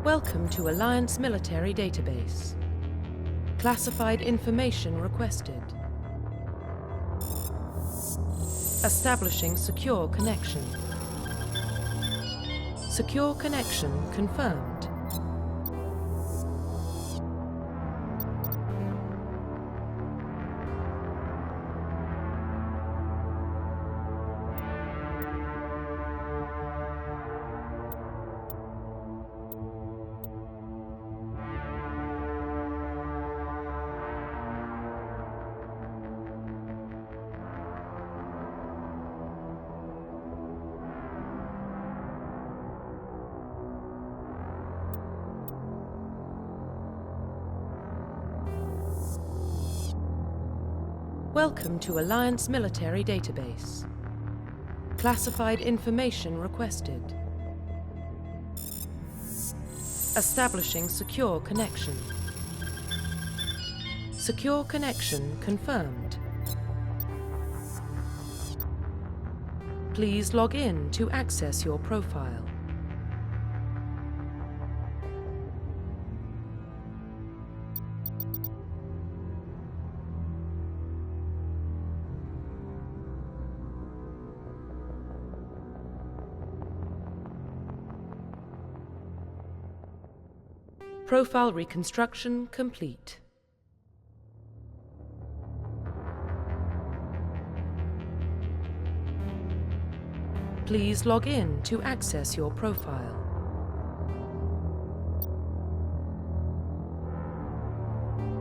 Welcome to Alliance Military Database. Classified information requested. Establishing secure connection. Secure connection confirmed. Welcome to Alliance Military Database. Classified information requested. Establishing secure connection. Secure connection confirmed. Please log in to access your profile. Profile reconstruction complete. Please log in to access your profile.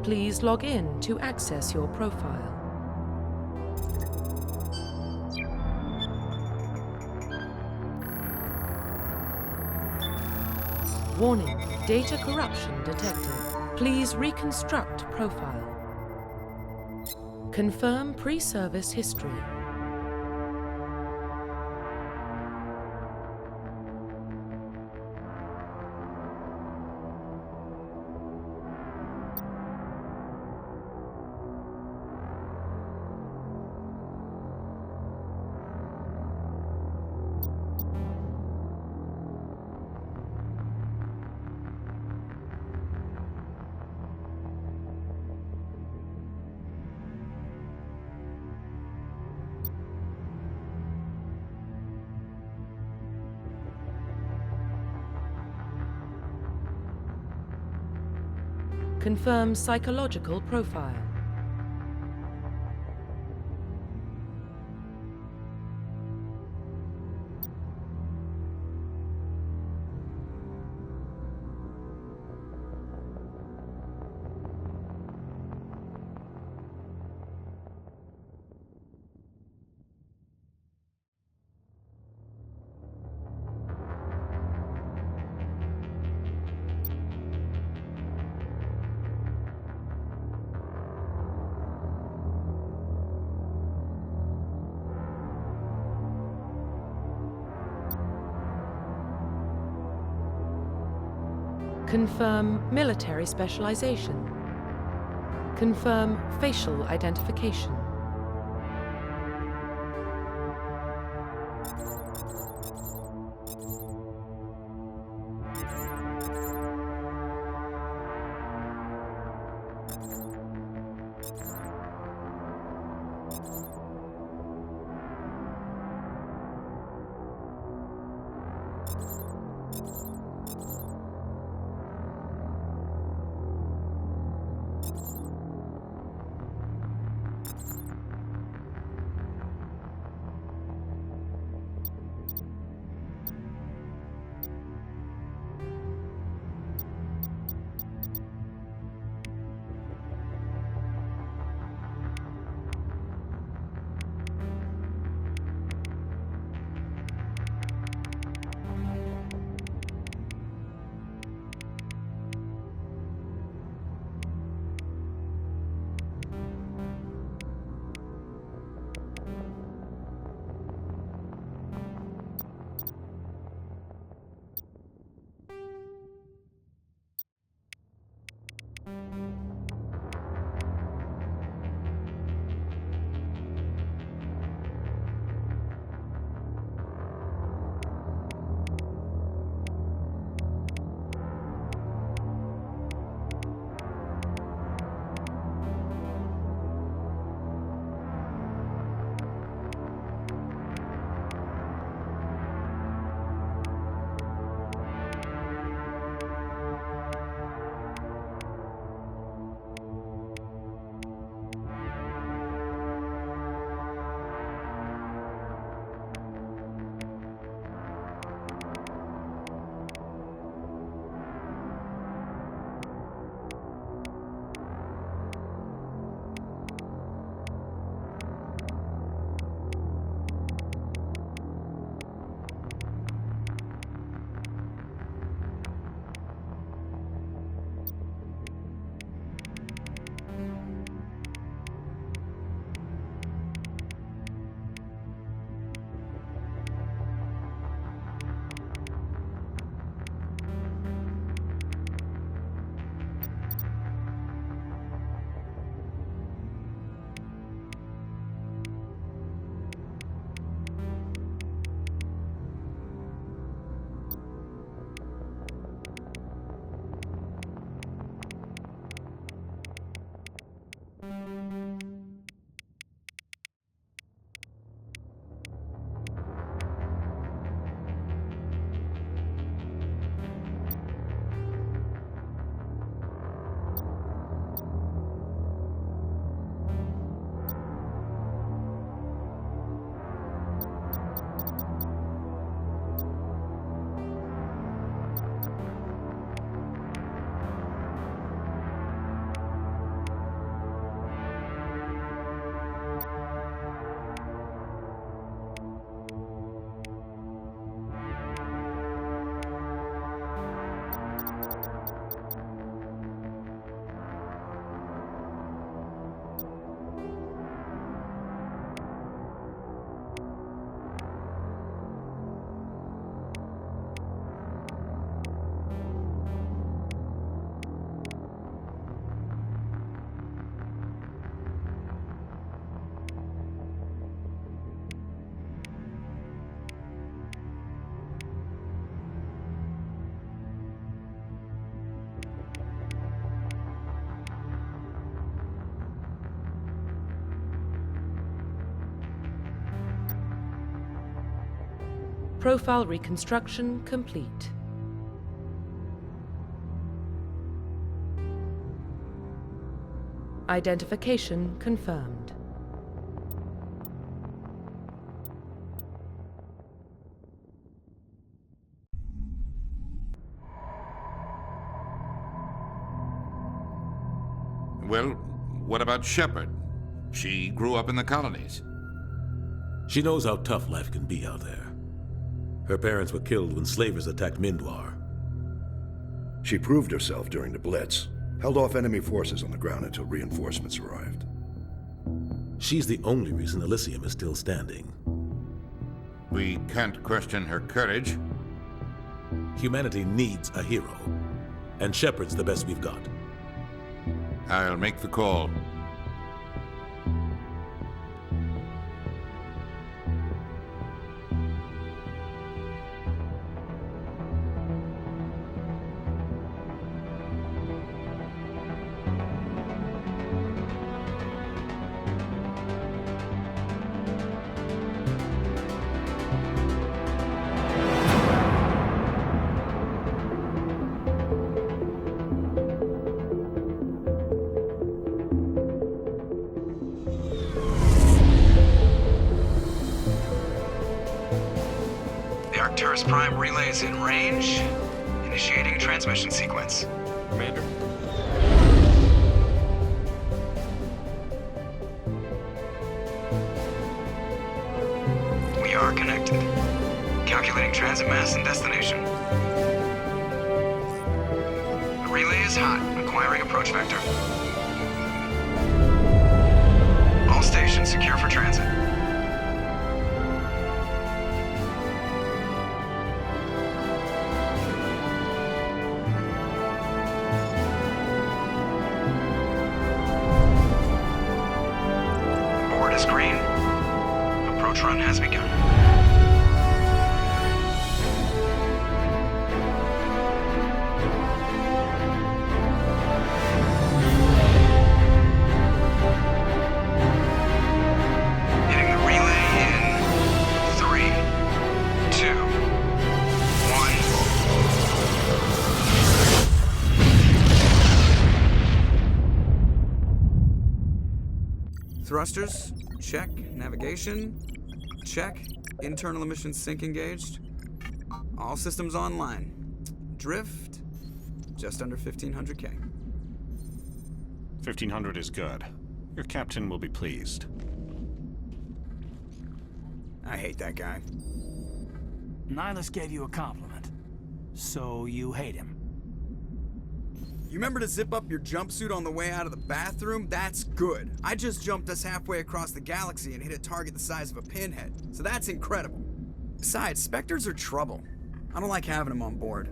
Please log in to access your profile. Warning, data corruption detected. Please reconstruct profile. Confirm pre-service history. Confirm psychological profile. Confirm military specialization. Confirm facial identification. Profile reconstruction complete. Identification confirmed. Well, what about Shepard? She grew up in the colonies. She knows how tough life can be out there. Her parents were killed when slavers attacked Mindwar. She proved herself during the Blitz, held off enemy forces on the ground until reinforcements arrived. She's the only reason Elysium is still standing. We can't question her courage. Humanity needs a hero, and Shepard's the best we've got. I'll make the call. Arcturus Prime relay is in range. Initiating transmission sequence. Commander? We are connected. Calculating transit mass and destination. The relay is hot. Acquiring approach vector. All stations secure for transit. Green. Approach run has begun. Hitting the relay in 3, 2, 1. Thrusters. Check. Navigation. Check. Internal emissions sync engaged. All systems online. Drift. Just under 1,500 K. 1,500 is good. Your captain will be pleased. I hate that guy. Nihilus gave you a compliment. So you hate him. You remember to zip up your jumpsuit on the way out of the bathroom? That's good. I just jumped us halfway across the galaxy and hit a target the size of a pinhead. So that's incredible. Besides, Spectres are trouble. I don't like having them on board.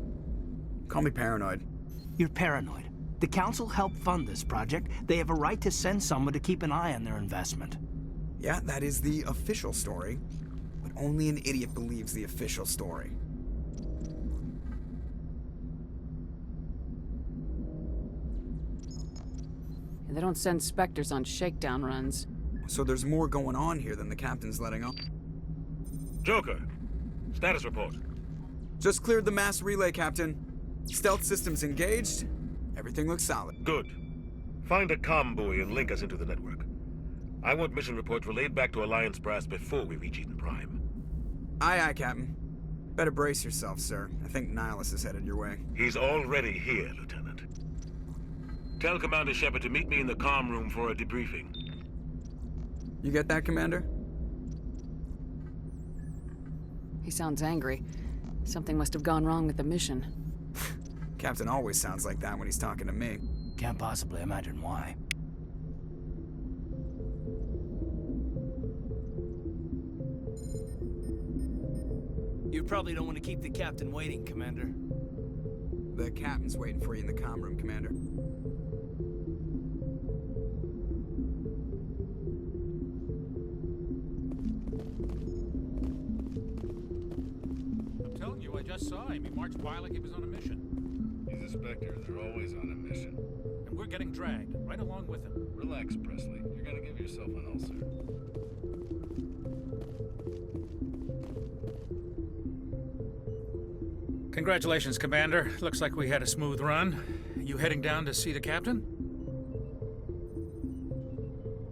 Call me paranoid. You're paranoid. The Council helped fund this project. They have a right to send someone to keep an eye on their investment. Yeah, that is the official story. But only an idiot believes the official story. They don't send Spectres on shakedown runs. So there's more going on here than the captain's letting on. Joker, status report. Just cleared the mass relay, Captain. Stealth systems engaged. Everything looks solid. Good. Find a comm buoy and link us into the network. I want mission reports relayed back to Alliance brass before we reach Eden Prime. Aye, aye, Captain. Better brace yourself, sir. I think Nihilus is headed your way. He's already here, Lieutenant. Tell Commander Shepard to meet me in the comm room for a debriefing. You get that, Commander? He sounds angry. Something must have gone wrong with the mission. Captain always sounds like that when he's talking to me. Can't possibly imagine why. You probably don't want to keep the captain waiting, Commander. The captain's waiting for you in the comm room, Commander. I'm telling you, I just saw him. He marched by like he was on a mission. He's a Spectre. They're always on a mission. And we're getting dragged, right along with him. Relax, Presley. You're gonna give yourself an ulcer. Congratulations, Commander. Looks like we had a smooth run. You heading down to see the captain?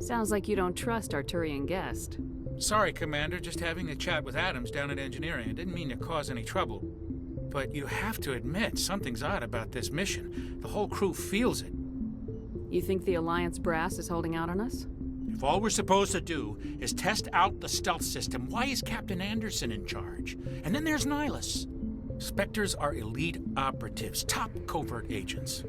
Sounds like you don't trust our Turian guest. Sorry, Commander. Just having a chat with Adams down at engineering. I didn't mean to cause any trouble. But you have to admit, something's odd about this mission. The whole crew feels it. You think the Alliance brass is holding out on us? If all we're supposed to do is test out the stealth system, why is Captain Anderson in charge? And then there's Nihilus. Spectres are elite operatives, top covert agents.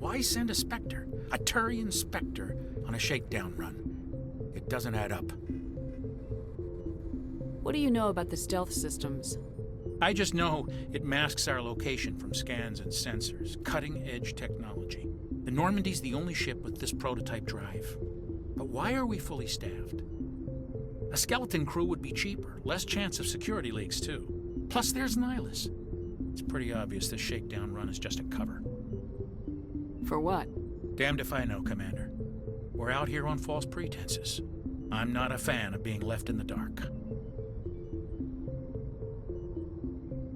Why send a Spectre, a Turian Spectre, on a shakedown run? It doesn't add up. What do you know about the stealth systems? I just know it masks our location from scans and sensors. Cutting-edge technology. The Normandy's the only ship with this prototype drive. But why are we fully staffed? A skeleton crew would be cheaper, less chance of security leaks, too. Plus, there's Nihilus. It's pretty obvious this shakedown run is just a cover. For what? Damned if I know, Commander. We're out here on false pretenses. I'm not a fan of being left in the dark.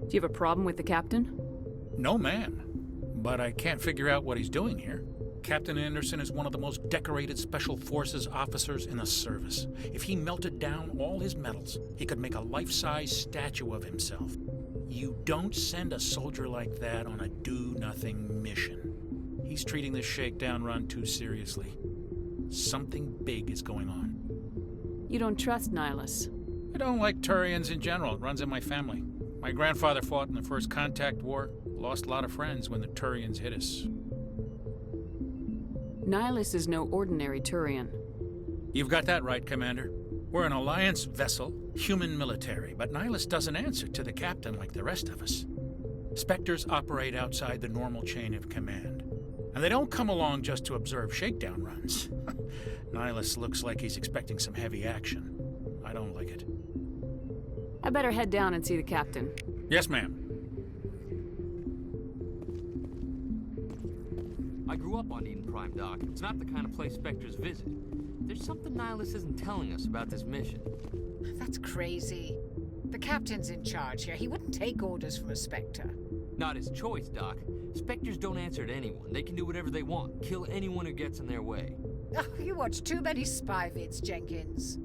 Do you have a problem with the captain? No, ma'am. But I can't figure out what he's doing here. Captain Anderson is one of the most decorated Special Forces officers in the service. If he melted down all his medals, he could make a life-size statue of himself. You don't send a soldier like that on a do-nothing mission. He's treating this shakedown run too seriously. Something big is going on. You don't trust Nihilus? I don't like Turians in general. It runs in my family. My grandfather fought in the First Contact War. Lost a lot of friends when the Turians hit us. Nihilus is no ordinary Turian. You've got that right, Commander. We're an Alliance vessel, human military, but Nihilus doesn't answer to the captain like the rest of us. Spectres operate outside the normal chain of command. And they don't come along just to observe shakedown runs. Nihilus looks like he's expecting some heavy action. I don't like it. I better head down and see the captain. Yes, ma'am. I grew up on Eden Prime, Doc. It's not the kind of place Spectres visit. There's something Nihilus isn't telling us about this mission. That's crazy. The captain's in charge here. He wouldn't take orders from a Spectre. Not his choice, Doc. Spectres don't answer to anyone. They can do whatever they want. Kill anyone who gets in their way. Oh, you watch too many spy vids, Jenkins.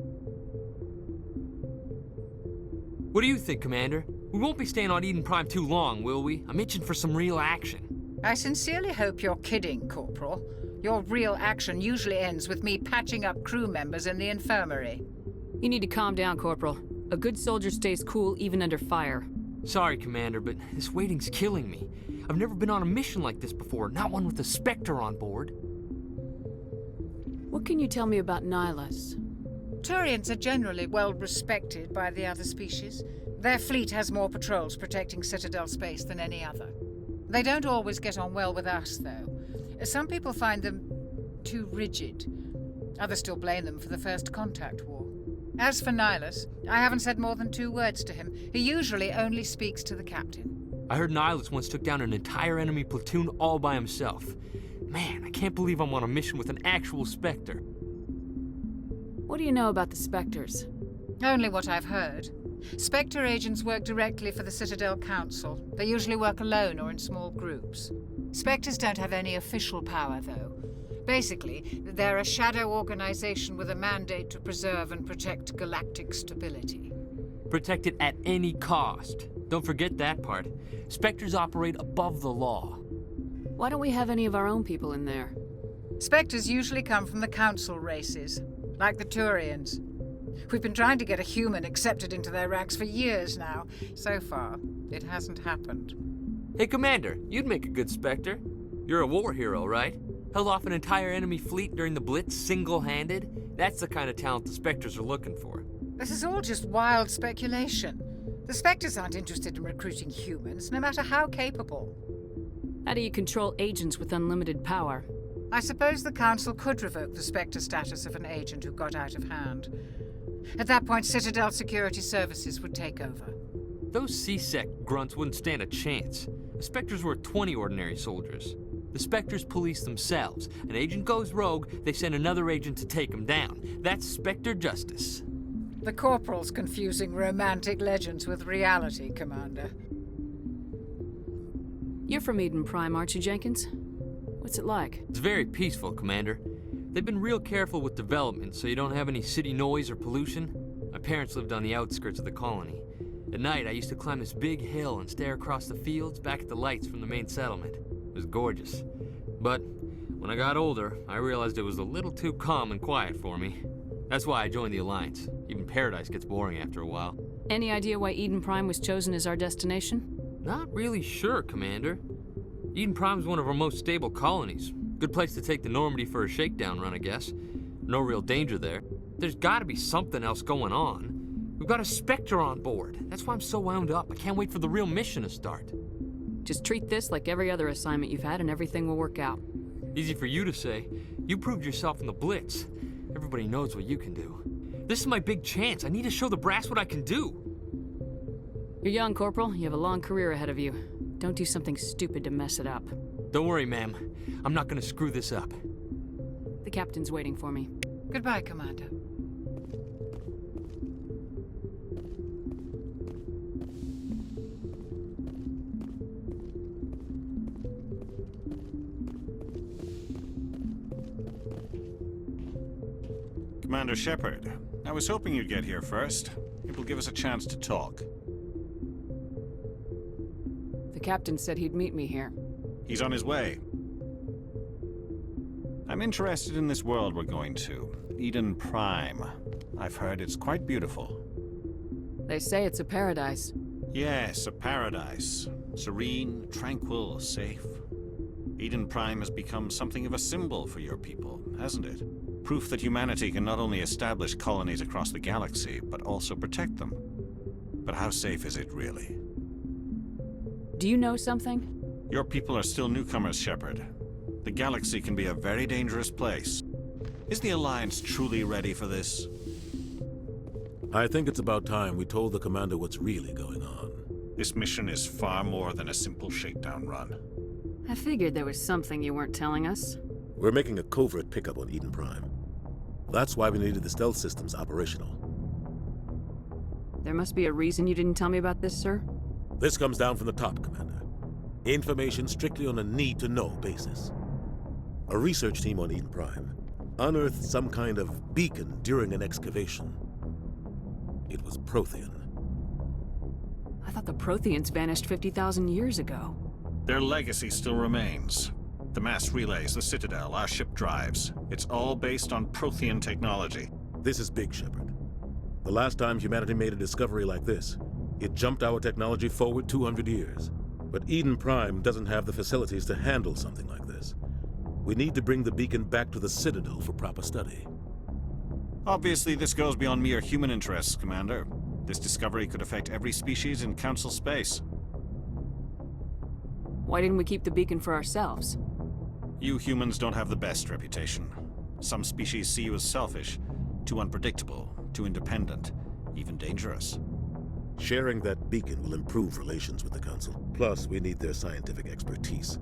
What do you think, Commander? We won't be staying on Eden Prime too long, will we? I'm itching for some real action. I sincerely hope you're kidding, Corporal. Your real action usually ends with me patching up crew members in the infirmary. You need to calm down, Corporal. A good soldier stays cool even under fire. Sorry, Commander, but this waiting's killing me. I've never been on a mission like this before, not one with a Spectre on board. What can you tell me about Nihilus? Turians are generally well respected by the other species. Their fleet has more patrols protecting Citadel space than any other. They don't always get on well with us, though. Some people find them too rigid. Others still blame them for the First Contact War. As for Nihilus, I haven't said more than 2 words to him. He usually only speaks to the captain. I heard Nihilus once took down an entire enemy platoon all by himself. Man, I can't believe I'm on a mission with an actual Spectre. What do you know about the Spectres? Only what I've heard. Spectre agents work directly for the Citadel Council. They usually work alone or in small groups. Spectres don't have any official power, though. Basically, they're a shadow organization with a mandate to preserve and protect galactic stability. Protect it at any cost. Don't forget that part. Spectres operate above the law. Why don't we have any of our own people in there? Spectres usually come from the Council races, like the Turians. We've been trying to get a human accepted into their ranks for years now. So far, it hasn't happened. Hey, Commander, you'd make a good Spectre. You're a war hero, right? Held off an entire enemy fleet during the Blitz single-handed? That's the kind of talent the Spectres are looking for. This is all just wild speculation. The Spectres aren't interested in recruiting humans, no matter how capable. How do you control agents with unlimited power? I suppose the Council could revoke the Spectre status of an agent who got out of hand. At that point, Citadel Security Services would take over. Those C-Sec grunts wouldn't stand a chance. The Spectres were 20 ordinary soldiers. The Spectres police themselves. An agent goes rogue, they send another agent to take him down. That's Spectre justice. The Corporal's confusing romantic legends with reality, Commander. You're from Eden Prime, aren't you, Jenkins? What's it like? It's very peaceful, Commander. They've been real careful with development, so you don't have any city noise or pollution. My parents lived on the outskirts of the colony. At night, I used to climb this big hill and stare across the fields back at the lights from the main settlement. It was gorgeous. But when I got older, I realized it was a little too calm and quiet for me. That's why I joined the Alliance. Even Paradise gets boring after a while. Any idea why Eden Prime was chosen as our destination? Not really sure, Commander. Eden Prime's one of our most stable colonies. Good place to take the Normandy for a shakedown run, I guess. No real danger there. There's gotta be something else going on. We've got a Spectre on board. That's why I'm so wound up. I can't wait for the real mission to start. Just treat this like every other assignment you've had and everything will work out. Easy for you to say. You proved yourself in the Blitz. Everybody knows what you can do. This is my big chance. I need to show the brass what I can do. You're young, Corporal. You have a long career ahead of you. Don't do something stupid to mess it up. Don't worry, ma'am. I'm not gonna screw this up. The captain's waiting for me. Goodbye, Commander. Commander Shepard, I was hoping you'd get here first. It will give us a chance to talk. The captain said he'd meet me here. He's on his way. I'm interested in this world we're going to, Eden Prime. I've heard it's quite beautiful. They say it's a paradise. Yes, a paradise. Serene, tranquil, safe. Eden Prime has become something of a symbol for your people, hasn't it? Proof that humanity can not only establish colonies across the galaxy, but also protect them. But how safe is it really? Do you know something? Your people are still newcomers, Shepard. The galaxy can be a very dangerous place. Is the Alliance truly ready for this? I think it's about time we told the commander what's really going on. This mission is far more than a simple shakedown run. I figured there was something you weren't telling us. We're making a covert pickup on Eden Prime. That's why we needed the stealth systems operational. There must be a reason you didn't tell me about this, sir? This comes down from the top, Commander. Information strictly on a need-to-know basis. A research team on Eden Prime unearthed some kind of beacon during an excavation. It was Prothean. I thought the Protheans vanished 50,000 years ago. Their legacy still remains. The mass relays, the Citadel, our ship drives. It's all based on Prothean technology. This is big, Shepard. The last time humanity made a discovery like this, it jumped our technology forward 200 years. But Eden Prime doesn't have the facilities to handle something like this. We need to bring the beacon back to the Citadel for proper study. Obviously, this goes beyond mere human interests, Commander. This discovery could affect every species in Council space. Why didn't we keep the beacon for ourselves? You humans don't have the best reputation. Some species see you as selfish, too unpredictable, too independent, even dangerous. Sharing that beacon will improve relations with the Council. Plus, we need their scientific expertise.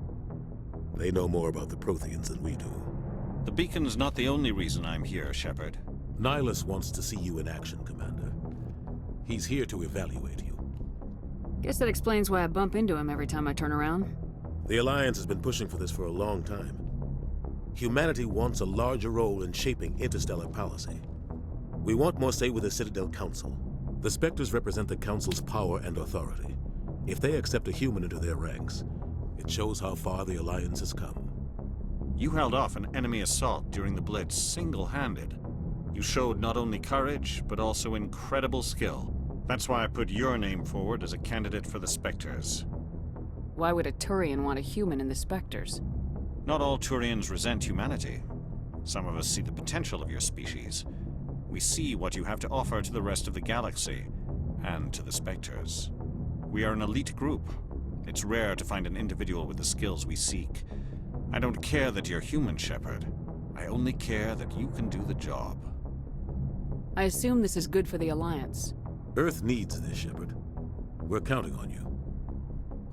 They know more about the Protheans than we do. The beacon's not the only reason I'm here, Shepard. Nihilus wants to see you in action, Commander. He's here to evaluate you. Guess that explains why I bump into him every time I turn around. The Alliance has been pushing for this for a long time. Humanity wants a larger role in shaping interstellar policy. We want more say with the Citadel Council. The Spectres represent the Council's power and authority. If they accept a human into their ranks, it shows how far the Alliance has come. You held off an enemy assault during the Blitz single-handed. You showed not only courage, but also incredible skill. That's why I put your name forward as a candidate for the Spectres. Why would a Turian want a human in the Spectres? Not all Turians resent humanity. Some of us see the potential of your species. We see what you have to offer to the rest of the galaxy, and to the Spectres. We are an elite group. It's rare to find an individual with the skills we seek. I don't care that you're human, Shepard. I only care that you can do the job. I assume this is good for the Alliance. Earth needs this, Shepard. We're counting on you.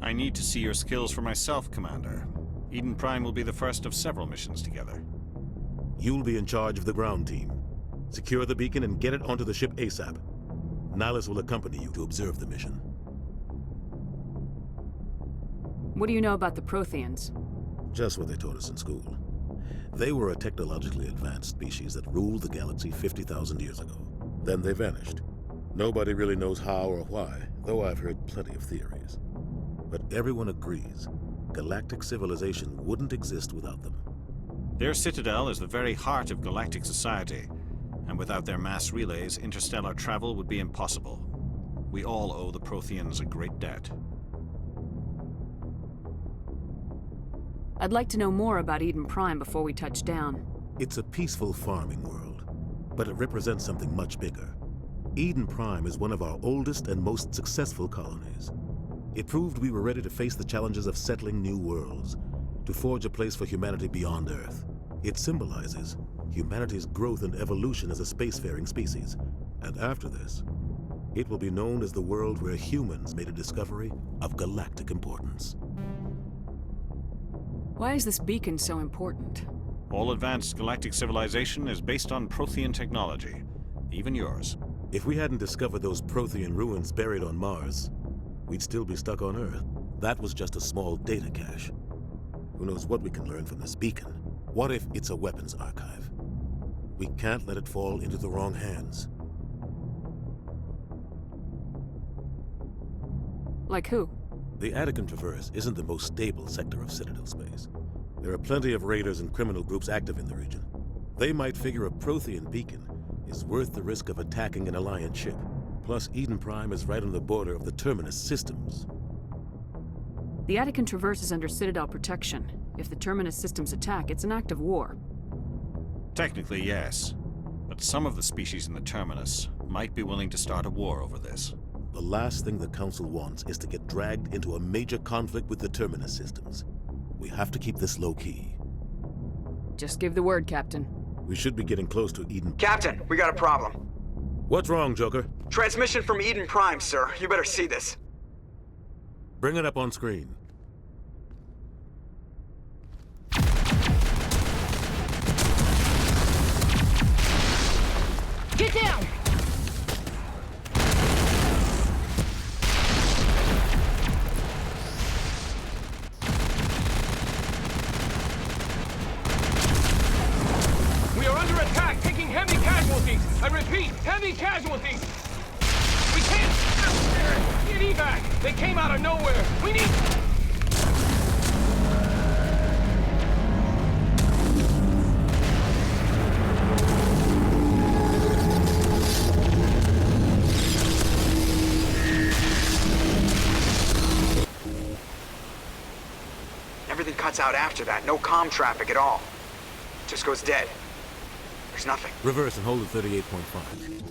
I need to see your skills for myself, Commander. Eden Prime will be the first of several missions together. You'll be in charge of the ground team. Secure the beacon and get it onto the ship ASAP. Nihilus will accompany you to observe the mission. What do you know about the Protheans? Just what they taught us in school. They were a technologically advanced species that ruled the galaxy 50,000 years ago. Then they vanished. Nobody really knows how or why, though I've heard plenty of theories. But everyone agrees, galactic civilization wouldn't exist without them. Their citadel is the very heart of galactic society, and without their mass relays, interstellar travel would be impossible. We all owe the Protheans a great debt. I'd like to know more about Eden Prime before we touch down. It's a peaceful farming world, but it represents something much bigger. Eden Prime is one of our oldest and most successful colonies. It proved we were ready to face the challenges of settling new worlds, to forge a place for humanity beyond Earth. It symbolizes humanity's growth and evolution as a spacefaring species. And after this, it will be known as the world where humans made a discovery of galactic importance. Why is this beacon so important? All advanced galactic civilization is based on Prothean technology, even yours. If we hadn't discovered those Prothean ruins buried on Mars, we'd still be stuck on Earth. That was just a small data cache. Who knows what we can learn from this beacon? What if it's a weapons archive? We can't let it fall into the wrong hands. Like who? The Attican Traverse isn't the most stable sector of Citadel space. There are plenty of raiders and criminal groups active in the region. They might figure a Prothean beacon is worth the risk of attacking an Alliance ship. Plus, Eden Prime is right on the border of the Terminus systems. The Attican Traverse is under Citadel protection. If the Terminus systems attack, it's an act of war. Technically, yes. But some of the species in the Terminus might be willing to start a war over this. The last thing the Council wants is to get dragged into a major conflict with the Terminus systems. We have to keep this low-key. Just give the word, Captain. We should be getting close to Eden. Captain, we got a problem. What's wrong, Joker? Transmission from Eden Prime, sir. You better see this. Bring it up on screen. Get down! We are under attack, taking heavy casualties. I repeat, heavy casualties. We can't get evac. They came out of nowhere. We need... Everything cuts out after that. No comm traffic at all. Just goes dead. There's nothing. Reverse and hold at 38.5.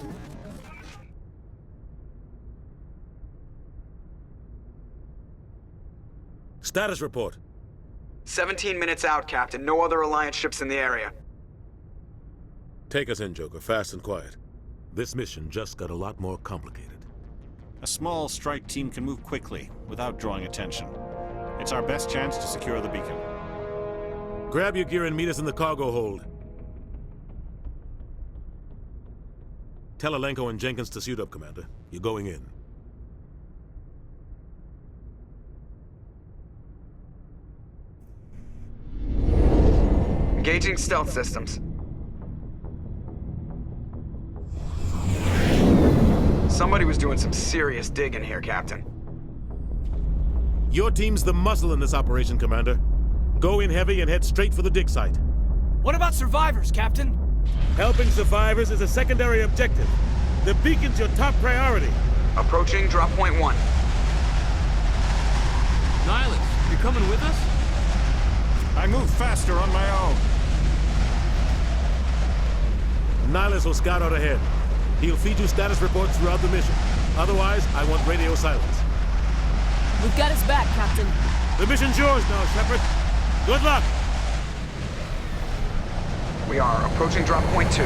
Status report. 17 minutes out, Captain. No other Alliance ships in the area. Take us in, Joker, fast and quiet. This mission just got a lot more complicated. A small strike team can move quickly, without drawing attention. It's our best chance to secure the beacon. Grab your gear and meet us in the cargo hold. Tell Alenko and Jenkins to suit up, Commander. You're going in. Engaging stealth systems. Somebody was doing some serious digging here, Captain. Your team's the muscle in this operation, Commander. Go in heavy and head straight for the dig site. What about survivors, Captain? Helping survivors is a secondary objective. The beacon's your top priority. Approaching drop point 1. Nihilus, you coming with us? I move faster on my own. Nihilus will scout out ahead. He'll feed you status reports throughout the mission. Otherwise, I want radio silence. We've got his back, Captain. The mission's yours now, Shepard. Good luck! We are approaching drop point 2.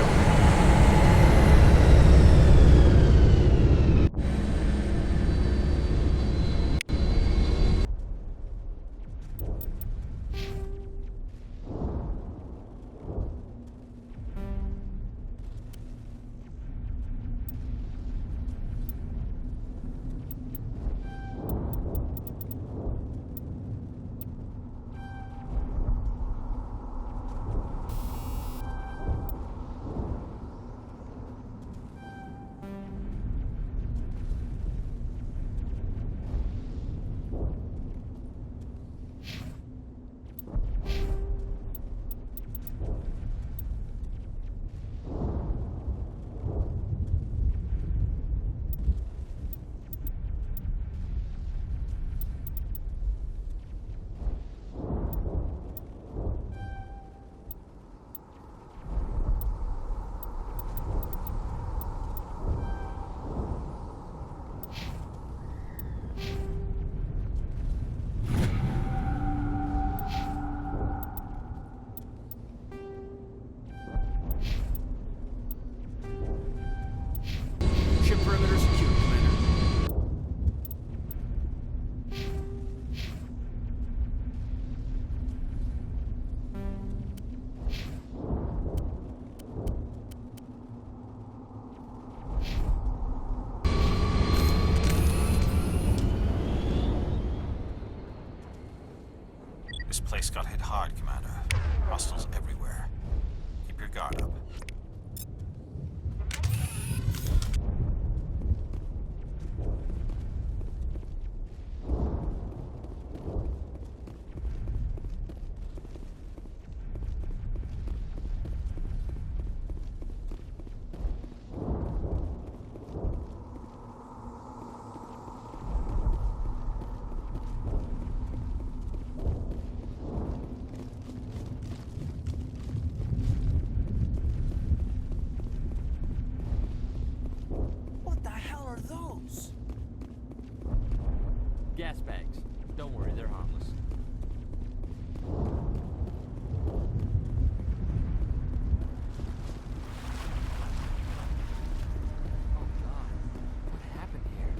hostiles everywhere. Keep your guard up. What the hell are those? Gas bags. Don't worry, they're harmless. Oh God, what happened here?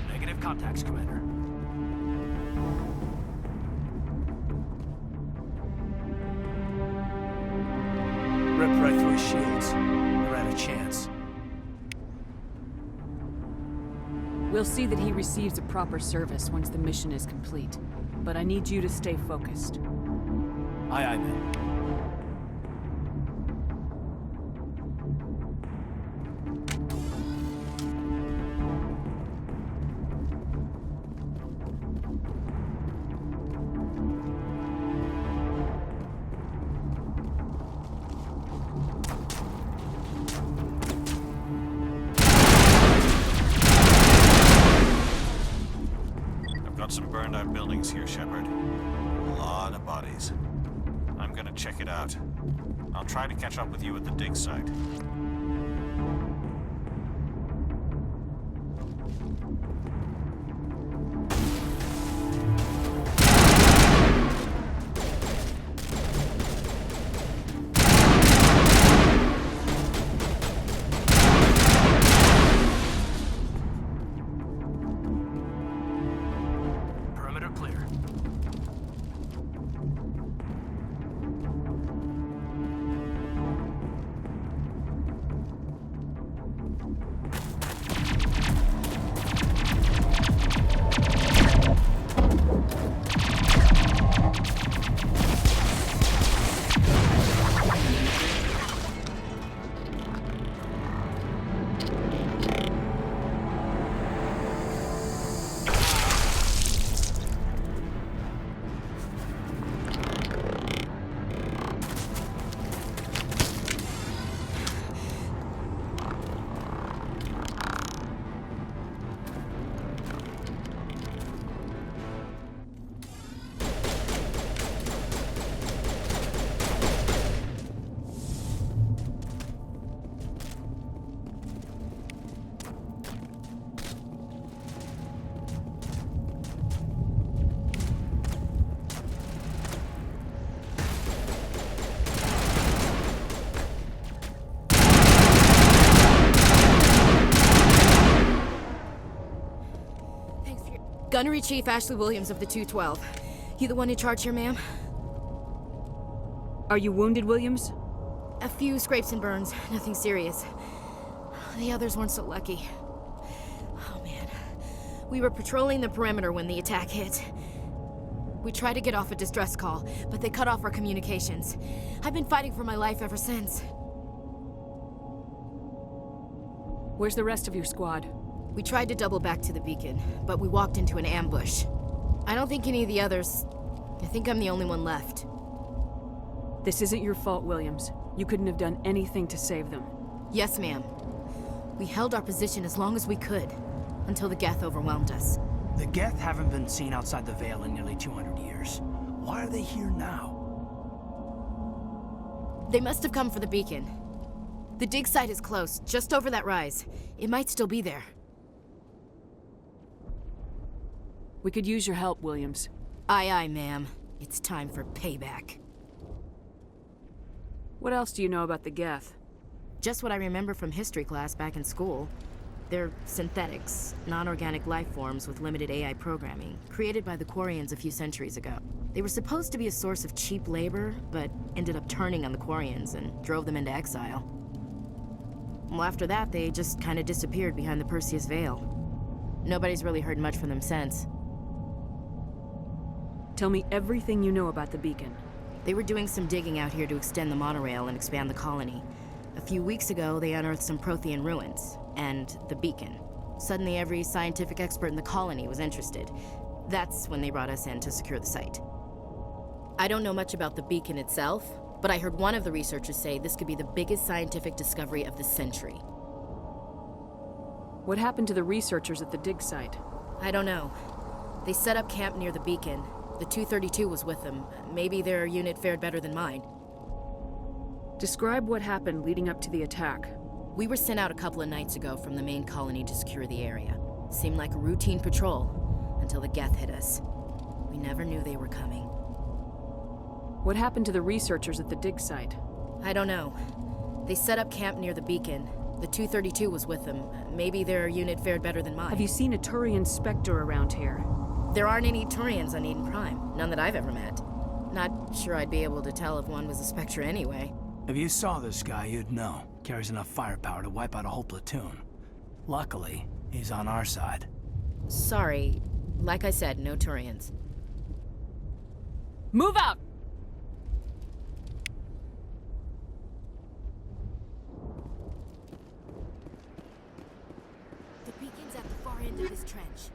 Negative contacts, Commander. Ripped right through his shields. Never had a chance. We'll see that he receives a proper service once the mission is complete. But I need you to stay focused. Aye, aye, ma'am. Got some burned out buildings here, Shepard. A lot of bodies. I'm gonna check it out. I'll try to catch up with you at the dig site. Perimeter clear. Gunnery Chief Ashley Williams of the 212. You the one in charge here, ma'am? Are you wounded, Williams? A few scrapes and burns, nothing serious. The others weren't so lucky. Oh man. We were patrolling the perimeter when the attack hit. We tried to get off a distress call, but they cut off our communications. I've been fighting for my life ever since. Where's the rest of your squad? We tried to double back to the beacon, but we walked into an ambush. I don't think any of the others... I think I'm the only one left. This isn't your fault, Williams. You couldn't have done anything to save them. Yes, ma'am. We held our position as long as we could, until the Geth overwhelmed us. The Geth haven't been seen outside the Veil in nearly 200 years. Why are they here now? They must have come for the beacon. The dig site is close, just over that rise. It might still be there. We could use your help, Williams. Aye, aye, ma'am. It's time for payback. What else do you know about the Geth? Just what I remember from history class back in school. They're synthetics, non-organic life forms with limited AI programming, created by the Quarians a few centuries ago. They were supposed to be a source of cheap labor, but ended up turning on the Quarians and drove them into exile. Well, after that, they just kind of disappeared behind the Perseus Veil. Nobody's really heard much from them since. Tell me everything you know about the beacon. They were doing some digging out here to extend the monorail and expand the colony. A few weeks ago, they unearthed some Prothean ruins, and the beacon. Suddenly, every scientific expert in the colony was interested. That's when they brought us in to secure the site. I don't know much about the beacon itself, but I heard one of the researchers say this could be the biggest scientific discovery of the century. What happened to the researchers at the dig site? I don't know. They set up camp near the beacon. The 232 was with them. Maybe their unit fared better than mine. Describe what happened leading up to the attack. We were sent out a couple of nights ago from the main colony to secure the area. Seemed like a routine patrol, until the Geth hit us. We never knew they were coming. What happened to the researchers at the dig site? I don't know. They set up camp near the beacon. The 232 was with them. Maybe their unit fared better than mine. Have you seen a Turian Spectre around here? There aren't any Turians on Eden Prime. None that I've ever met. Not sure I'd be able to tell if one was a Spectre anyway. If you saw this guy, you'd know. Carries enough firepower to wipe out a whole platoon. Luckily, he's on our side. Sorry. Like I said, no Turians. Move out! The beacon's at the far end of this trench.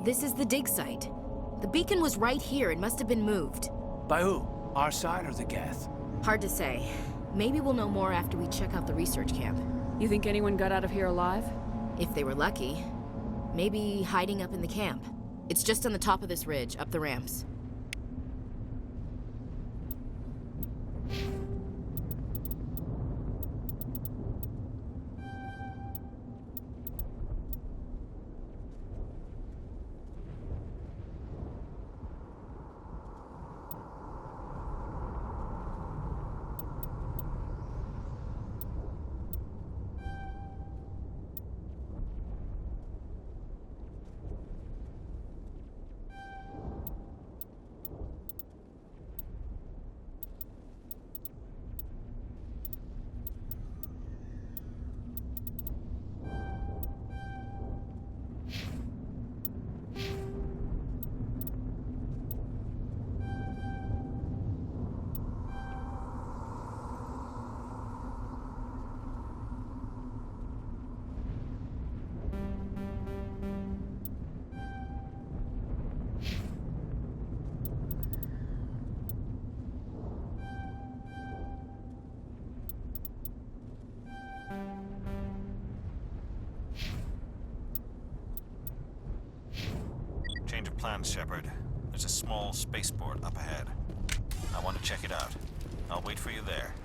This is the dig site. The beacon was right here. It must have been moved. By who? Our side or the Geth? Hard to say. Maybe we'll know more after we check out the research camp. You think anyone got out of here alive? If they were lucky. Maybe hiding up in the camp. It's just on the top of this ridge, up the ramps. Change of plans, Shepard. There's a small spaceport up ahead. I want to check it out. I'll wait for you there.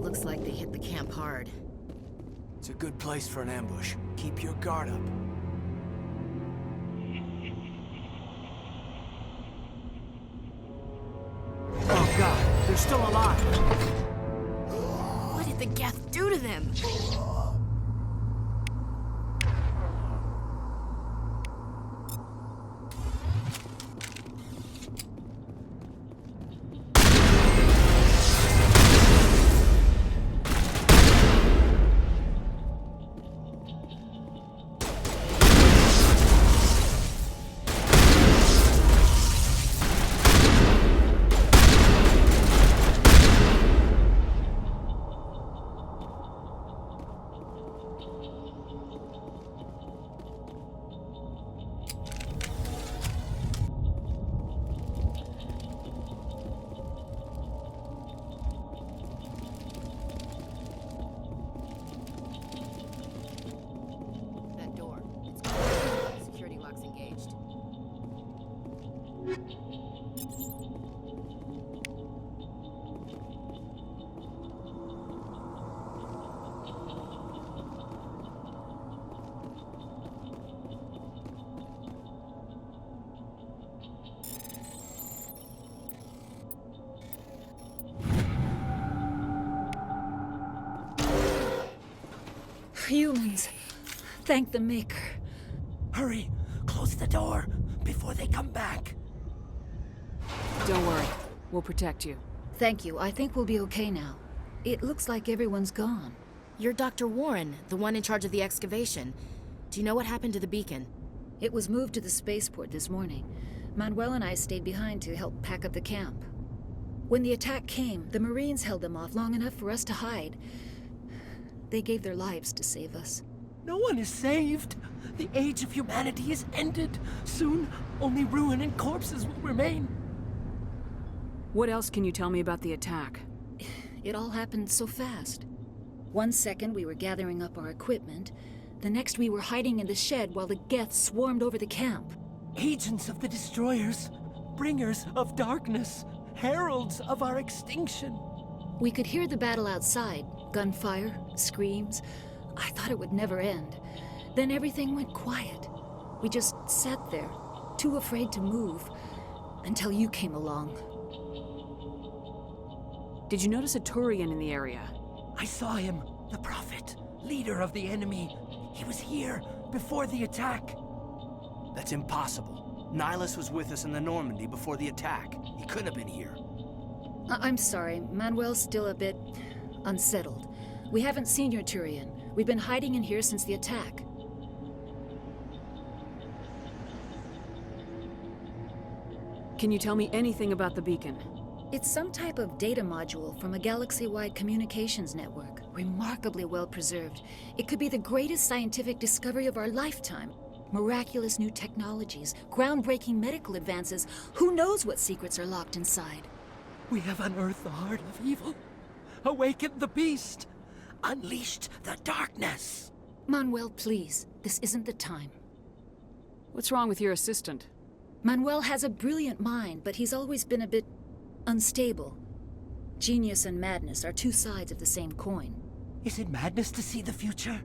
Looks like they hit the camp hard. It's a good place for an ambush. Keep your guard up. Oh god, they're still alive! What did the Geth do to them? Humans. Thank the Maker. Hurry! Close the door before they come back. Don't worry. We'll protect you. Thank you. I think we'll be okay now. It looks like everyone's gone. You're Dr. Warren, the one in charge of the excavation. Do you know what happened to the beacon? It was moved to the spaceport this morning. Manuel and I stayed behind to help pack up the camp. When the attack came, the Marines held them off long enough for us to hide. They gave their lives to save us. No one is saved. The age of humanity is ended. Soon, only ruin and corpses will remain. What else can you tell me about the attack? It all happened so fast. 1 second we were gathering up our equipment. The next we were hiding in the shed while the Geth swarmed over the camp. Agents of the Destroyers. Bringers of darkness. Heralds of our extinction. We could hear the battle outside. Gunfire, screams. I thought it would never end. Then everything went quiet. We just sat there, too afraid to move, until you came along. Did you notice a Turian in the area? I saw him, the Prophet, leader of the enemy. He was here before the attack. That's impossible. Nihilus was with us in the Normandy before the attack. He couldn't have been here. I'm sorry. Manuel's still a bit unsettled. We haven't seen your Turian. We've been hiding in here since the attack. Can you tell me anything about the beacon? It's some type of data module from a galaxy-wide communications network. Remarkably well preserved. It could be the greatest scientific discovery of our lifetime. Miraculous new technologies, groundbreaking medical advances. Who knows what secrets are locked inside? We have unearthed the heart of evil, awakened the beast, unleashed the darkness. Manuel, please. This isn't the time. What's wrong with your assistant? Manuel has a brilliant mind, but he's always been a bit unstable. Genius and madness are two sides of the same coin. Is it madness to see the future?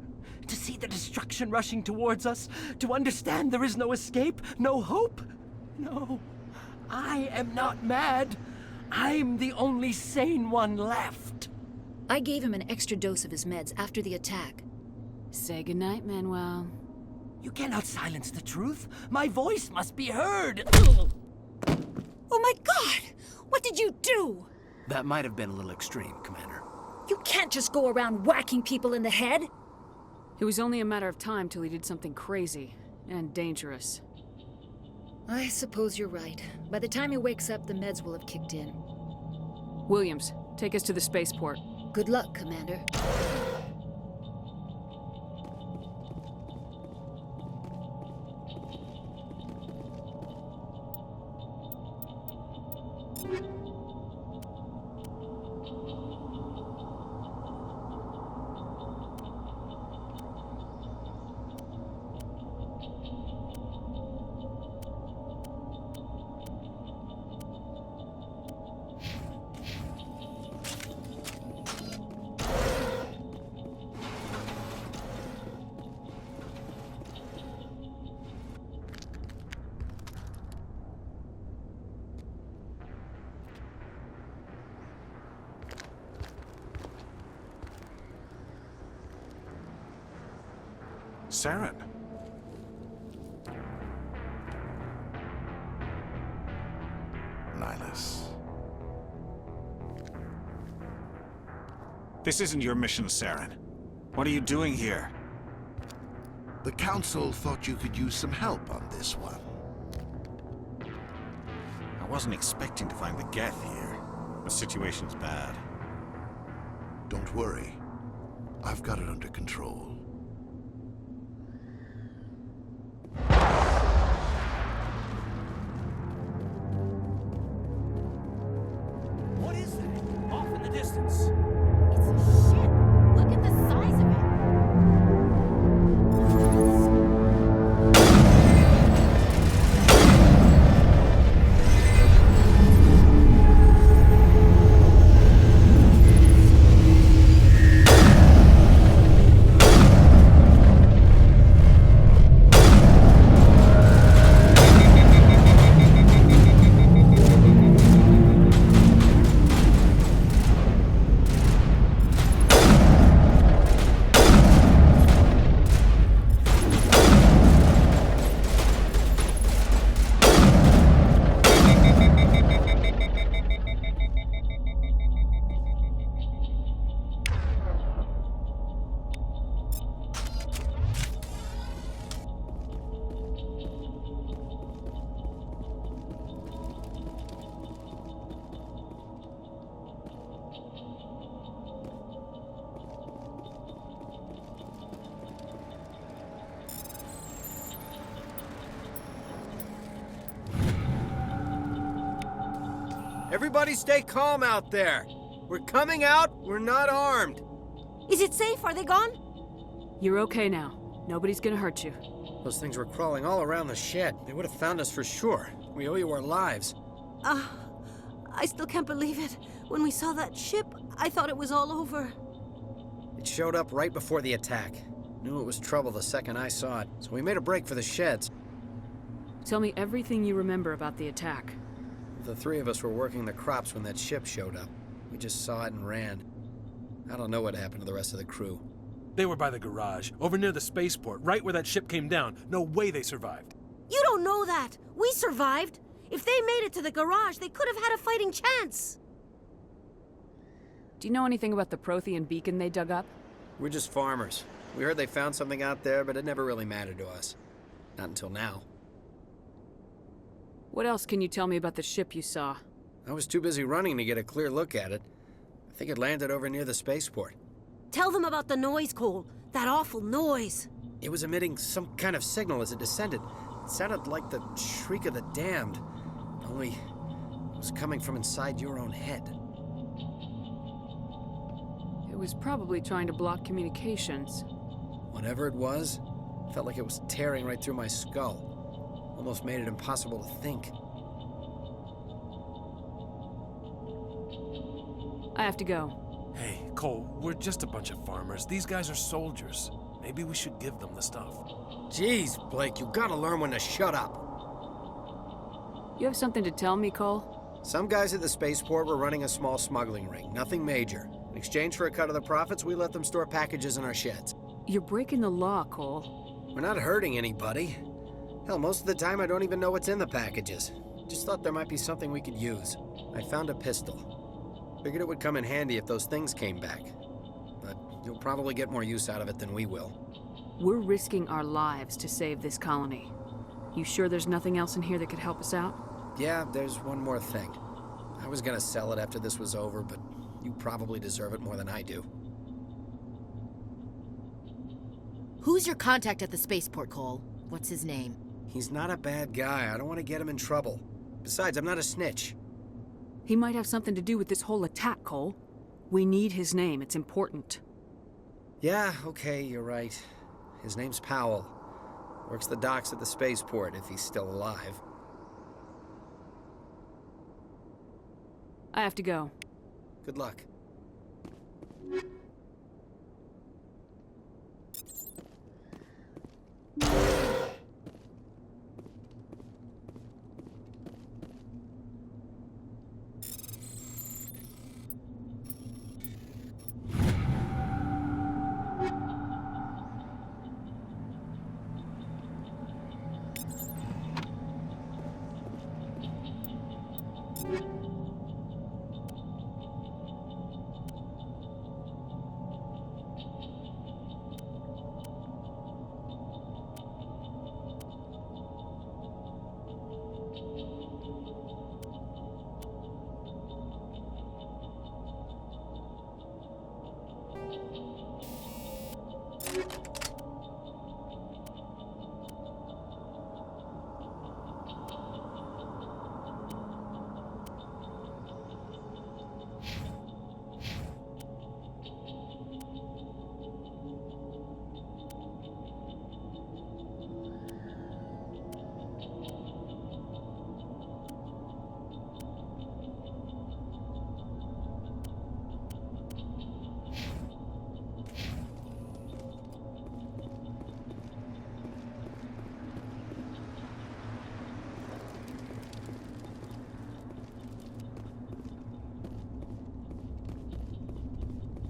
To see the destruction rushing towards us? To understand there is no escape? No hope? No. I am not mad. I'm the only sane one left. I gave him an extra dose of his meds after the attack. Say goodnight, Manuel. You cannot silence the truth. My voice must be heard. Oh my God! What did you do? That might have been a little extreme, Commander. You can't just go around whacking people in the head. It was only a matter of time till he did something crazy and dangerous. I suppose you're right. By the time he wakes up, the meds will have kicked in. Williams, take us to the spaceport. Good luck, Commander. Saren. Nihilus. This isn't your mission, Saren. What are you doing here? The Council thought you could use some help on this one. I wasn't expecting to find the Geth here. The situation's bad. Don't worry. I've got it under control. What is that? Off in the distance. It's a ship. Look at the size of it. Everybody stay calm out there. We're coming out, we're not armed. Is it safe? Are they gone? You're okay now. Nobody's gonna hurt you. Those things were crawling all around the shed. They would have found us for sure. We owe you our lives. I still can't believe it. When we saw that ship, I thought it was all over. It showed up right before the attack. Knew it was trouble the second I saw it, so we made a break for the sheds. Tell me everything you remember about the attack. The three of us were working the crops when that ship showed up. We just saw it and ran. I don't know what happened to the rest of the crew. They were by the garage, over near the spaceport, right where that ship came down. No way they survived. You don't know that. We survived. If they made it to the garage, they could have had a fighting chance. Do you know anything about the Prothean beacon they dug up? We're just farmers. We heard they found something out there, but it never really mattered to us. Not until now. What else can you tell me about the ship you saw? I was too busy running to get a clear look at it. I think it landed over near the spaceport. Tell them about the noise, Cole. That awful noise. It was emitting some kind of signal as it descended. It sounded like the shriek of the damned, only it was coming from inside your own head. It was probably trying to block communications. Whatever it was, felt like it was tearing right through my skull. Almost made it impossible to think. I have to go. Hey, Cole, we're just a bunch of farmers. These guys are soldiers. Maybe we should give them the stuff. Jeez, Blake, you gotta learn when to shut up. You have something to tell me, Cole? Some guys at the spaceport were running a small smuggling ring, nothing major. In exchange for a cut of the profits, we let them store packages in our sheds. You're breaking the law, Cole. We're not hurting anybody. Hell, most of the time I don't even know what's in the packages. Just thought there might be something we could use. I found a pistol. Figured it would come in handy if those things came back. But you'll probably get more use out of it than we will. We're risking our lives to save this colony. You sure there's nothing else in here that could help us out? Yeah, there's one more thing. I was gonna sell it after this was over, but you probably deserve it more than I do. Who's your contact at the spaceport, Cole? What's his name? He's not a bad guy. I don't want to get him in trouble. Besides, I'm not a snitch. He might have something to do with this whole attack, Cole. We need his name. It's important. Yeah, okay, you're right. His name's Powell. Works the docks at the spaceport, if he's still alive. I have to go. Good luck.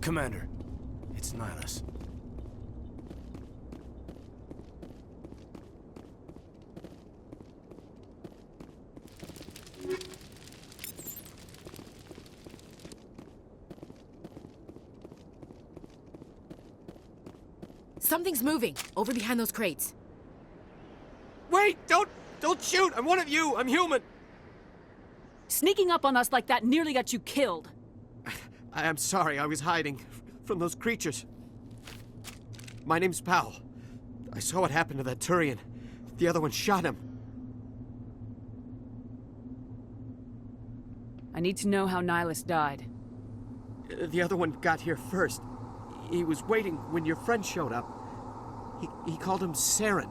Commander, it's Nihilus. Something's moving, over behind those crates. Wait! Don't shoot! I'm one of you! I'm human! Sneaking up on us like that nearly got you killed. I'm sorry, I was hiding from those creatures. My name's Powell. I saw what happened to that Turian. The other one shot him. I need to know how Nihilus died. The other one got here first. He was waiting when your friend showed up. He called him Saren.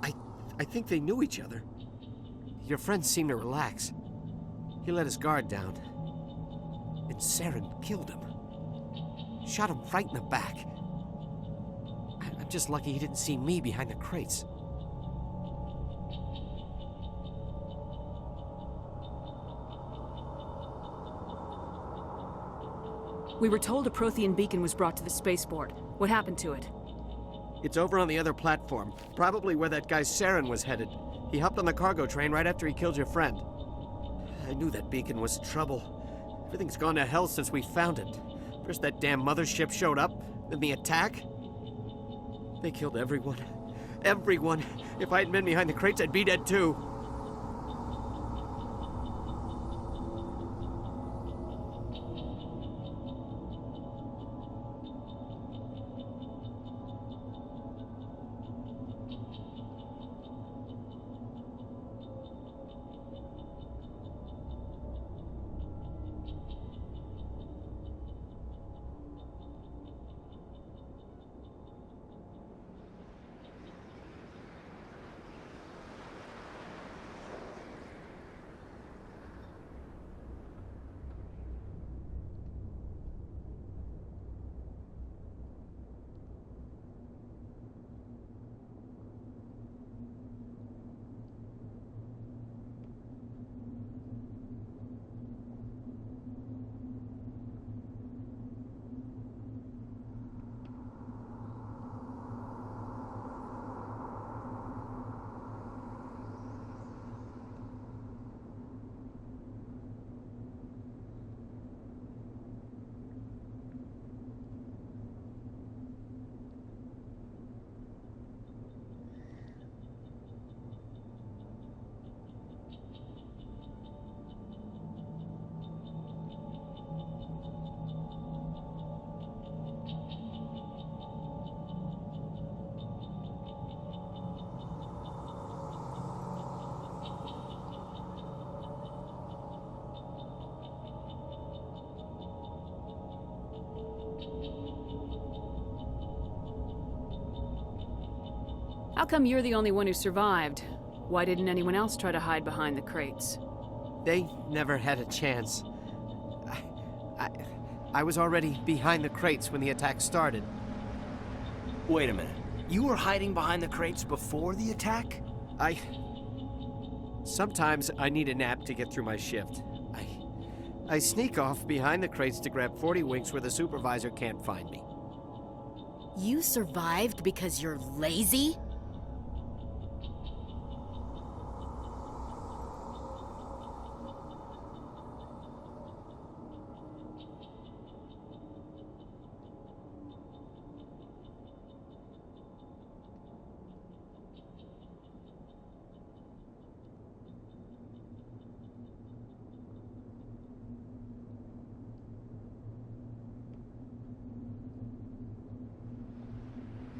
I think they knew each other. Your friend seemed to relax. He let his guard down. And Saren killed him. Shot him right in the back. I'm just lucky he didn't see me behind the crates. We were told a Prothean beacon was brought to the spaceport. What happened to it? It's over on the other platform, probably where that guy Saren was headed. He hopped on the cargo train right after he killed your friend. I knew that beacon was trouble. Everything's gone to hell since we found it. First that damn mothership showed up, then the attack. They killed everyone. Everyone. If I hadn't been behind the crates, I'd be dead too. How come you're the only one who survived? Why didn't anyone else try to hide behind the crates? They never had a chance. I was already behind the crates when the attack started. Wait a minute. You were hiding behind the crates before the attack? Sometimes I need a nap to get through my shift. I sneak off behind the crates to grab 40 winks where the supervisor can't find me. You survived because you're lazy?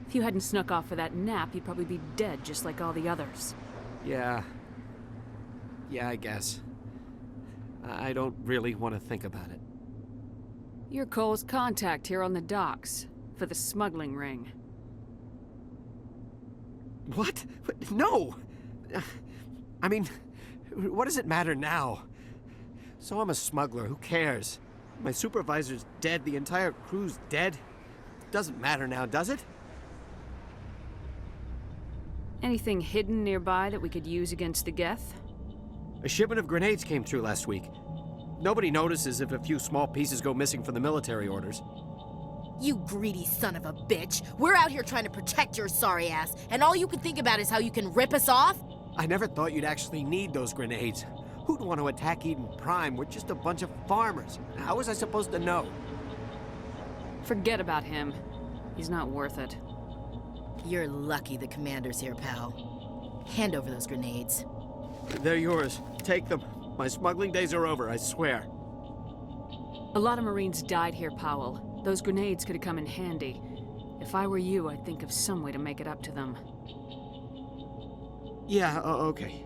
If you hadn't snuck off for that nap, you'd probably be dead just like all the others. Yeah, I guess. I don't really want to think about it. You're Cole's contact here on the docks, for the smuggling ring. What? No! I mean, what does it matter now? So I'm a smuggler, who cares? My supervisor's dead, the entire crew's dead. Doesn't matter now, does it? Anything hidden nearby that we could use against the Geth? A shipment of grenades came through last week. Nobody notices if a few small pieces go missing from the military orders. You greedy son of a bitch. We're out here trying to protect your sorry ass, and all you can think about is how you can rip us off? I never thought you'd actually need those grenades. Who'd want to attack Eden Prime? We're just a bunch of farmers. How was I supposed to know? Forget about him. He's not worth it. You're lucky the commander's here, pal. Hand over those grenades. They're yours. Take them. My smuggling days are over, I swear. A lot of Marines died here, Powell. Those grenades could have come in handy. If I were you, I'd think of some way to make it up to them. Yeah, okay.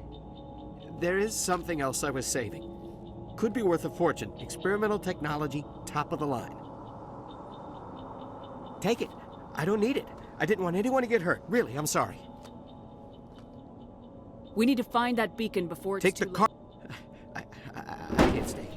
There is something else I was saving. Could be worth a fortune. Experimental technology, top of the line. Take it. I don't need it. I didn't want anyone to get hurt. Really, I'm sorry. We need to find that beacon before it's Take too the car. I can't stay.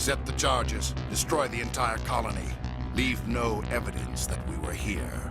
Set the charges. Destroy the entire colony. Leave no evidence that we were here.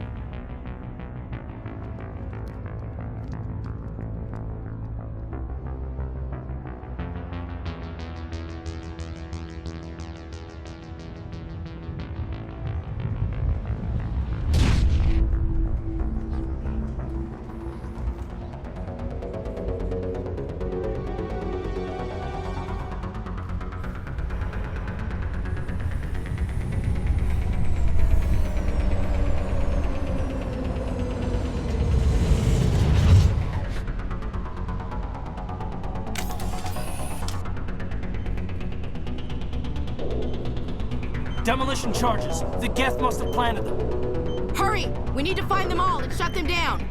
Demolition charges. The Geth must have planted them. Hurry! We need to find them all and shut them down.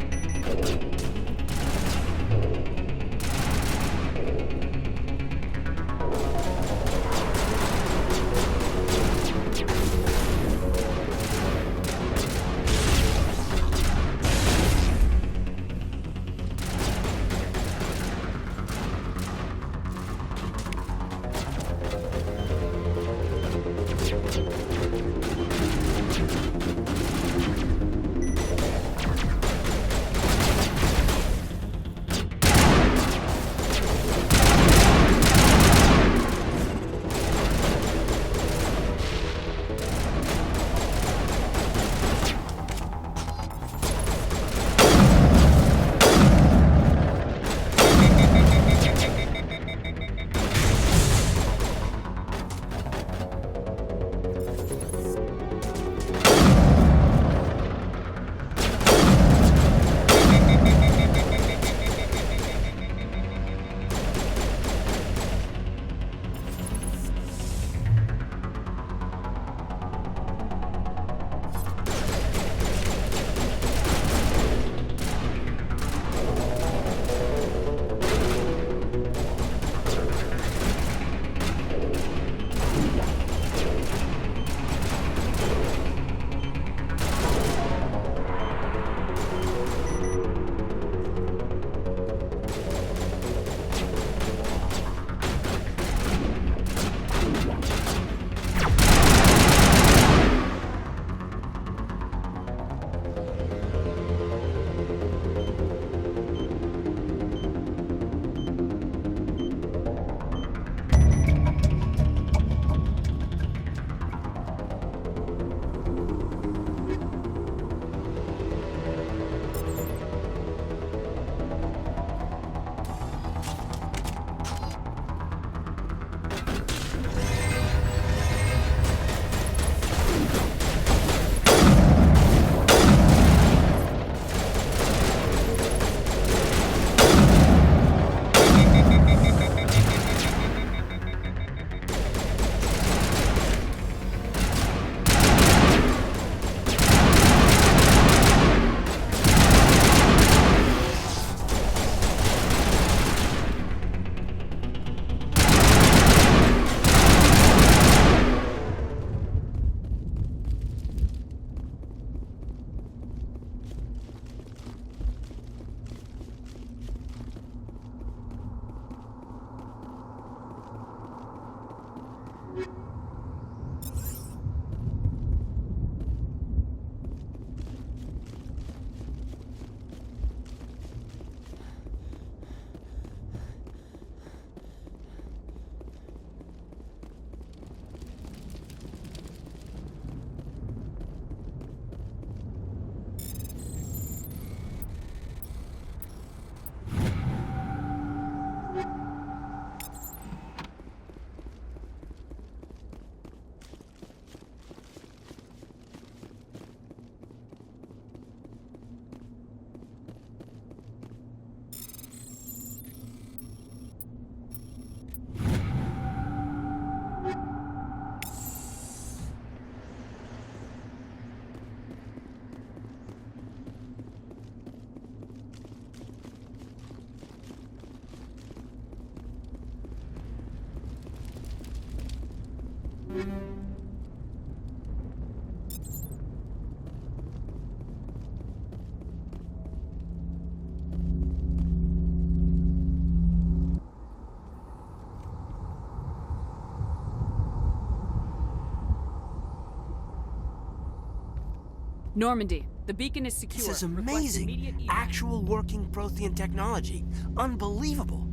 Normandy, the beacon is secure. This is Request amazing. immediate evac. Actual working Prothean technology. Unbelievable.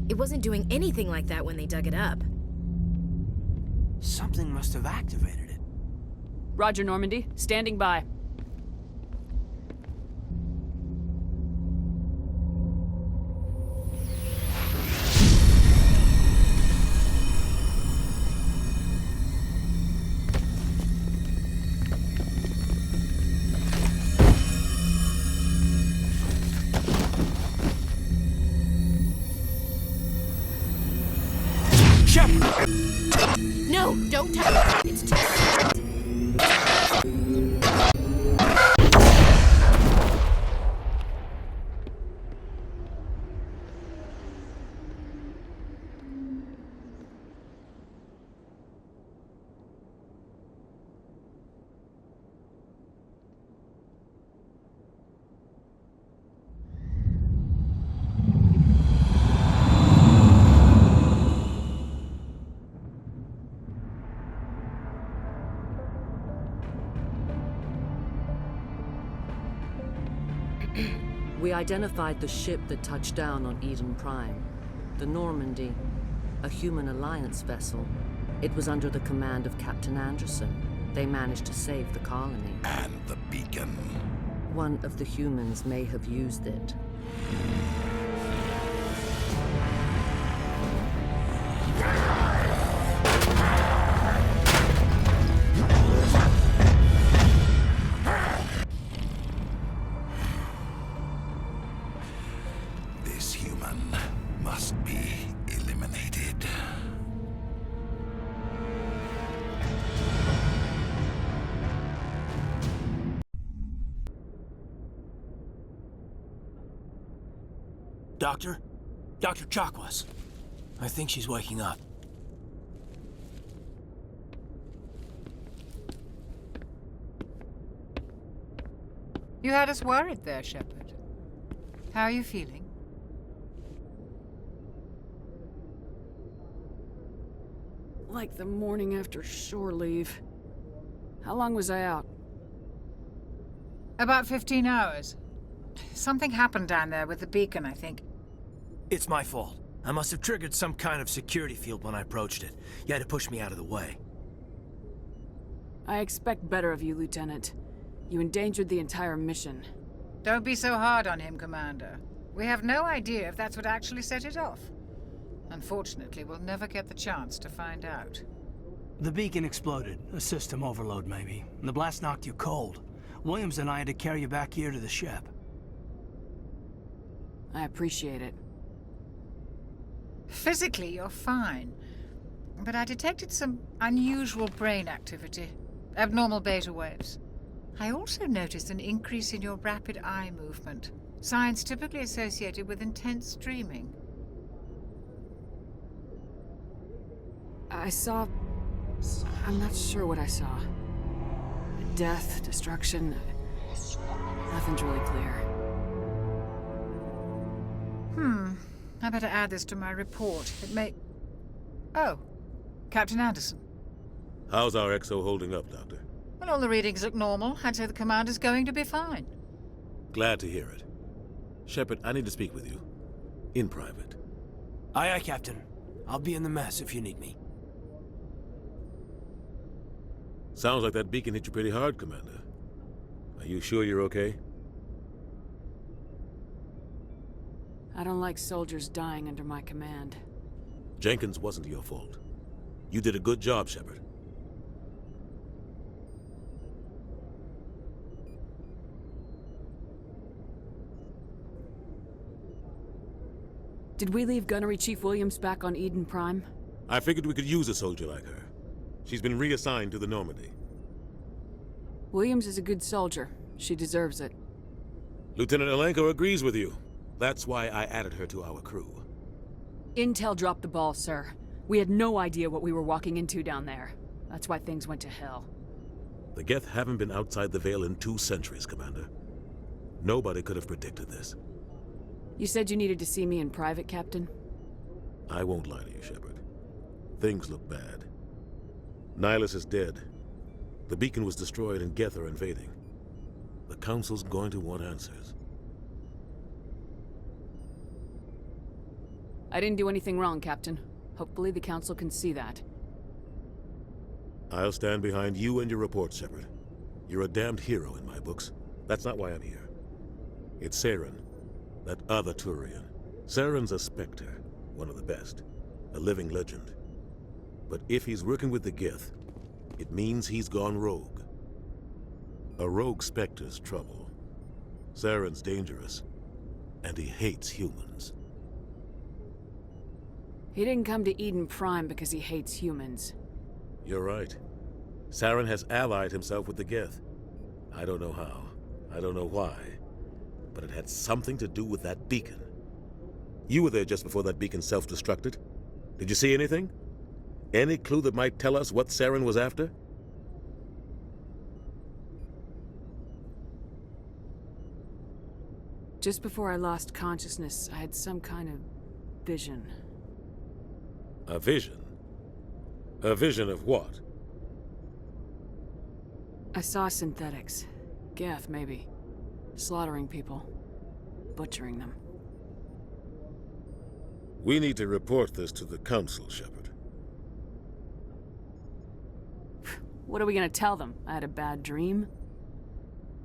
It wasn't doing anything like that when they dug it up. Something must have activated it. Roger, Normandy. Standing by. No, don't touch it. It's too late. We identified the ship that touched down on Eden Prime. The Normandy, a human alliance vessel. It was under the command of Captain Anderson. They managed to save the colony. And the beacon. One of the humans may have used it. This human must be eliminated. Doctor? Dr. Chakwas. I think she's waking up. You had us worried there, Shepard. How are you feeling? Like the morning after shore leave. How long was I out? About 15 hours. Something happened down there with the beacon, I think. It's my fault. I must have triggered some kind of security field when I approached it. You had to push me out of the way. I expect better of you, Lieutenant. You endangered the entire mission. Don't be so hard on him, Commander. We have no idea if that's what actually set it off. Unfortunately, we'll never get the chance to find out. The beacon exploded. A system overload, maybe. The blast knocked you cold. Williams and I had to carry you back here to the ship. I appreciate it. Physically, you're fine. But I detected some unusual brain activity. Abnormal beta waves. I also noticed an increase in your rapid eye movement. Signs typically associated with intense dreaming. I saw... I'm not sure what I saw. Death, destruction... Nothing's really clear. I better add this to my report. It may... Oh, Captain Anderson. How's our XO holding up, Doctor? Well, all the readings look normal. I'd say the commander's going to be fine. Glad to hear it. Shepard, I need to speak with you. In private. Aye, aye, Captain. I'll be in the mess if you need me. Sounds like that beacon hit you pretty hard, Commander. Are you sure you're okay? I don't like soldiers dying under my command. Jenkins wasn't your fault. You did a good job, Shepard. Did we leave Gunnery Chief Williams back on Eden Prime? I figured we could use a soldier like her. She's been reassigned to the Normandy. Williams is a good soldier. She deserves it. Lieutenant Alenko agrees with you. That's why I added her to our crew. Intel dropped the ball, sir. We had no idea what we were walking into down there. That's why things went to hell. The Geth haven't been outside the Veil in 2 centuries, Commander. Nobody could have predicted this. You said you needed to see me in private, Captain? I won't lie to you, Shepard. Things look bad. Nihilus is dead. The beacon was destroyed and Geth are invading. The Council's going to want answers. I didn't do anything wrong, Captain. Hopefully the Council can see that. I'll stand behind you and your report, Shepard. You're a damned hero in my books. That's not why I'm here. It's Saren, that other Turian. Saren's a Spectre, one of the best. A living legend. But if he's working with the Geth, it means he's gone rogue. A rogue Spectre's trouble. Saren's dangerous, and he hates humans. He didn't come to Eden Prime because he hates humans. You're right. Saren has allied himself with the Geth. I don't know how. I don't know why. But it had something to do with that beacon. You were there just before that beacon self-destructed. Did you see anything? Any clue that might tell us what Saren was after? Just before I lost consciousness, I had some kind of vision. A vision? A vision of what? I saw synthetics. Geth, maybe. Slaughtering people. Butchering them. We need to report this to the Council, Shepard. What are we gonna tell them? I had a bad dream?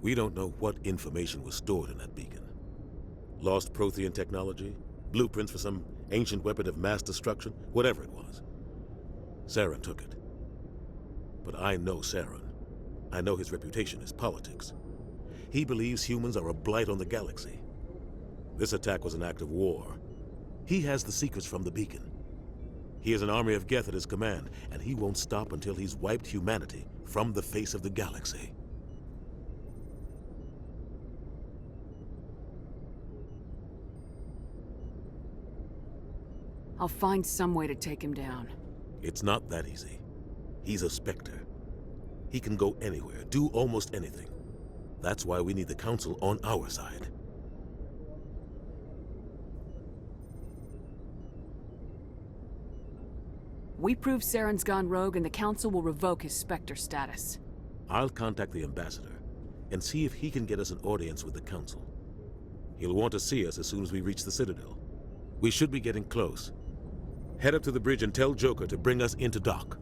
We don't know what information was stored in that beacon. Lost Prothean technology? Blueprints for some ancient weapon of mass destruction? Whatever it was. Saren took it. But I know Saren. I know his reputation is politics. He believes humans are a blight on the galaxy. This attack was an act of war. He has the secrets from the beacon. He has an army of Geth at his command, and he won't stop until he's wiped humanity from the face of the galaxy. I'll find some way to take him down. It's not that easy. He's a Spectre. He can go anywhere, do almost anything. That's why we need the Council on our side. We prove Saren's gone rogue and the Council will revoke his Spectre status. I'll contact the Ambassador and see if he can get us an audience with the Council. He'll want to see us as soon as we reach the Citadel. We should be getting close. Head up to the bridge and tell Joker to bring us into dock.